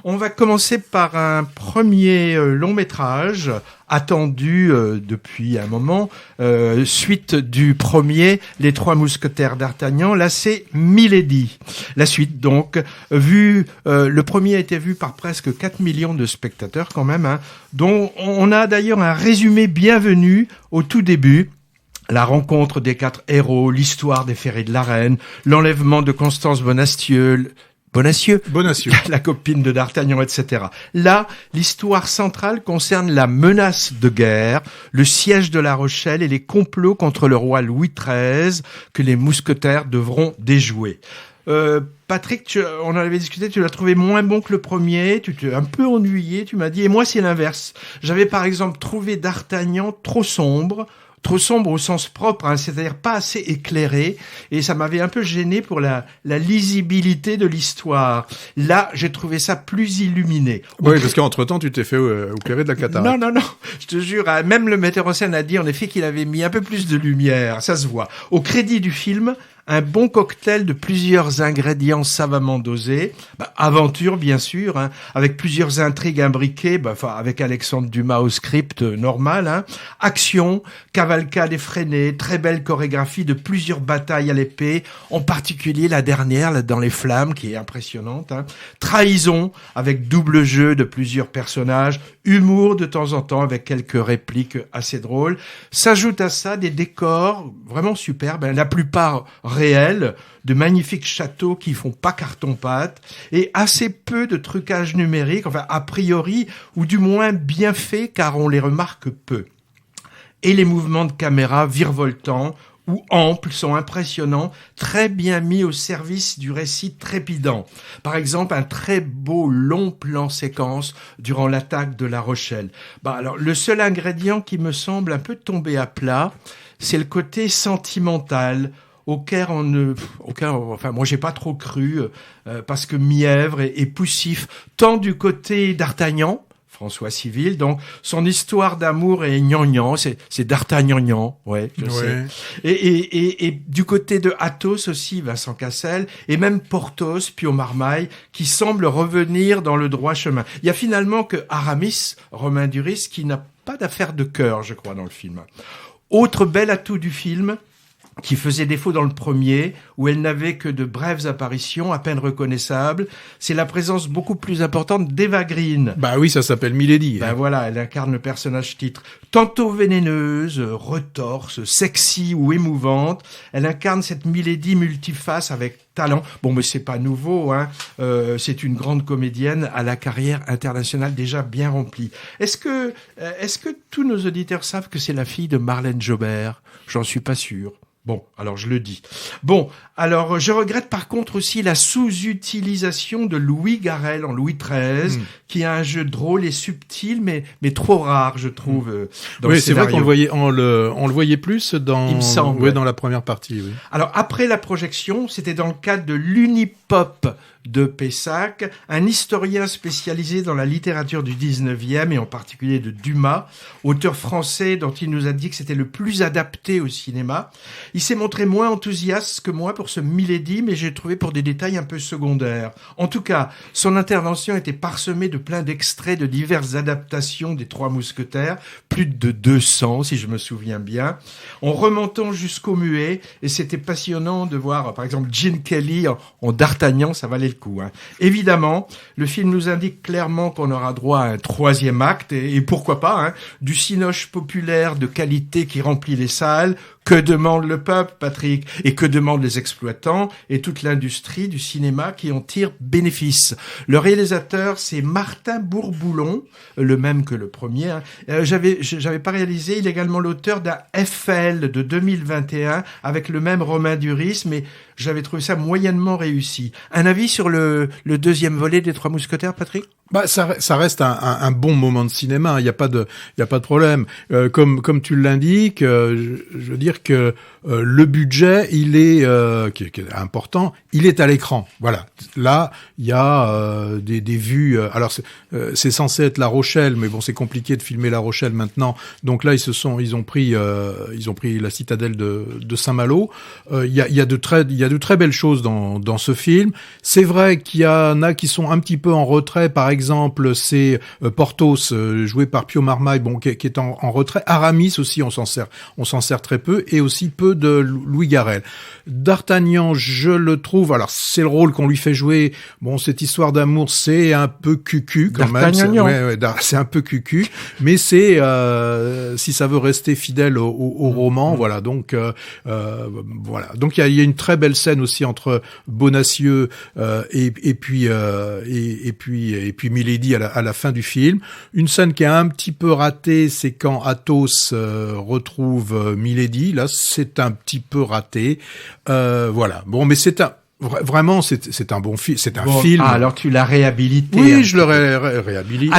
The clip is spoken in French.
On va commencer par un premier long métrage attendu depuis un moment, suite du premier, Les Trois Mousquetaires d'Artagnan. Là, c'est Milady. La suite, donc, le premier a été vu par presque 4 millions de spectateurs quand même, hein, dont on a d'ailleurs un résumé bienvenu au tout début. La rencontre des 4 héros, l'histoire des ferrets de la reine, l'enlèvement de Constance Bonacieux, la copine de D'Artagnan, etc. Là, l'histoire centrale concerne la menace de guerre, le siège de La Rochelle et les complots contre le roi Louis XIII que les mousquetaires devront déjouer. Patrick, on en avait discuté, tu l'as trouvé moins bon que le premier, tu t'es un peu ennuyé, tu m'as dit, et moi c'est l'inverse. J'avais par exemple trouvé D'Artagnan trop sombre au sens propre, hein, c'est-à-dire pas assez éclairé, et ça m'avait un peu gêné pour la lisibilité de l'histoire. Là, j'ai trouvé ça plus illuminé. Oui, parce qu'entre-temps, tu t'es fait opérer de la cataracte. Non, je te jure, même le metteur en scène a dit en effet qu'il avait mis un peu plus de lumière, ça se voit. Au crédit du film, un bon cocktail de plusieurs ingrédients savamment dosés. Aventure, bien sûr, hein, avec plusieurs intrigues imbriquées, avec Alexandre Dumas au script normal. Hein. Action, cavalcade effrénée, très belle chorégraphie de plusieurs batailles à l'épée, en particulier la dernière, là, dans les flammes, qui est impressionnante. Hein. Trahison, avec double jeu de plusieurs personnages. Humour de temps en temps, avec quelques répliques assez drôles. S'ajoute à ça des décors vraiment superbes, hein, la plupart réels, de magnifiques châteaux qui font pas carton-pâte, et assez peu de trucage numérique, enfin a priori, ou du moins bien fait, car on les remarque peu. Et les mouvements de caméra virevoltants ou amples sont impressionnants, très bien mis au service du récit trépidant. Par exemple, un très beau long plan séquence durant l'attaque de La Rochelle. Alors, le seul ingrédient qui me semble un peu tombé à plat, c'est le côté sentimental, auquel moi j'ai pas trop cru, parce que mièvre et poussif, tant du côté d'Artagnan, François Civil, donc son histoire d'amour est gnangnan, c'est d'Artagnan, je sais. Et du côté de Athos aussi, Vincent Cassel, et même Porthos, Pio Marmaille, qui semble revenir dans le droit chemin. Il y a finalement que Aramis, Romain Duris, qui n'a pas d'affaire de cœur, je crois, dans le film. Autre bel atout du film, qui faisait défaut dans le premier, où elle n'avait que de brèves apparitions, à peine reconnaissables, c'est la présence beaucoup plus importante d'Eva Green. Oui, ça s'appelle Milady. Voilà, elle incarne le personnage titre. Tantôt vénéneuse, retorse, sexy ou émouvante, elle incarne cette Milady multiface avec talent. Mais c'est pas nouveau, hein. C'est une grande comédienne à la carrière internationale déjà bien remplie. Est-ce que tous nos auditeurs savent que c'est la fille de Marlène Jobert ? J'en suis pas sûr. Alors je le dis. Alors je regrette par contre aussi la sous-utilisation de Louis Garrel en Louis XIII, qui a un jeu drôle et subtil, mais trop rare, je trouve. Dans le c'est vrai qu'on le voyait plus dans, il me semble, dans la première partie. Oui. Alors après la projection, c'était dans le cadre de l'Unipop de Pessac, un historien spécialisé dans la littérature du 19e et en particulier de Dumas, auteur français dont il nous a dit que c'était le plus adapté au cinéma. Il s'est montré moins enthousiaste que moi pour ce Milady, mais j'ai trouvé pour des détails un peu secondaires. En tout cas, son intervention était parsemée de plein d'extraits de diverses adaptations des Trois Mousquetaires, plus de 200 si je me souviens bien, en remontant jusqu'au muet, et c'était passionnant de voir par exemple Gene Kelly en D'Artagnan, ça valait le coup. Hein. Évidemment, le film nous indique clairement qu'on aura droit à un troisième acte, et pourquoi pas, hein, du cinoche populaire de qualité qui remplit les salles. Que demande le peuple, Patrick? Et que demandent les exploitants et toute l'industrie du cinéma qui en tire bénéfice? Le réalisateur, c'est Martin Bourboulon, le même que le premier. Hein. J'avais pas réalisé. Il est également l'auteur d'un FL de 2021 avec le même Romain Duris, mais j'avais trouvé ça moyennement réussi. Un avis sur le deuxième volet des Trois Mousquetaires, Patrick? Bah, ça reste un bon moment de cinéma. Il y a pas de problème. Comme tu l'indiques, je veux dire que le budget, il est qui est important. Il est à l'écran. Voilà. Là, il y a des vues. Alors c'est censé être La Rochelle, mais bon, c'est compliqué de filmer La Rochelle maintenant. Donc là, ils ont pris la citadelle de Saint-Malo. Il y a de très belles choses dans ce film. C'est vrai qu'il y en a qui sont un petit peu en retrait. Par exemple, c'est Porthos, joué par Pio Marmaille, bon, qui est en retrait. Aramis aussi, on s'en sert très peu, et aussi peu de Louis Garrel. D'Artagnan, je le trouve, alors c'est le rôle qu'on lui fait jouer. Bon, cette histoire d'amour, c'est un peu cucu quand même. C'est un peu cucu, mais c'est si ça veut rester fidèle au roman, voilà. Donc voilà. Donc il y a une très belle scène aussi entre Bonacieux et puis Milady à la fin du film. Une scène qui est un petit peu ratée, c'est quand Athos retrouve Milady. Là, c'est un petit peu raté. Voilà. Bon, mais vraiment, c'est un bon film. C'est un film. Ah, alors tu l'as réhabilité. Oui, je l'aurais réhabilité.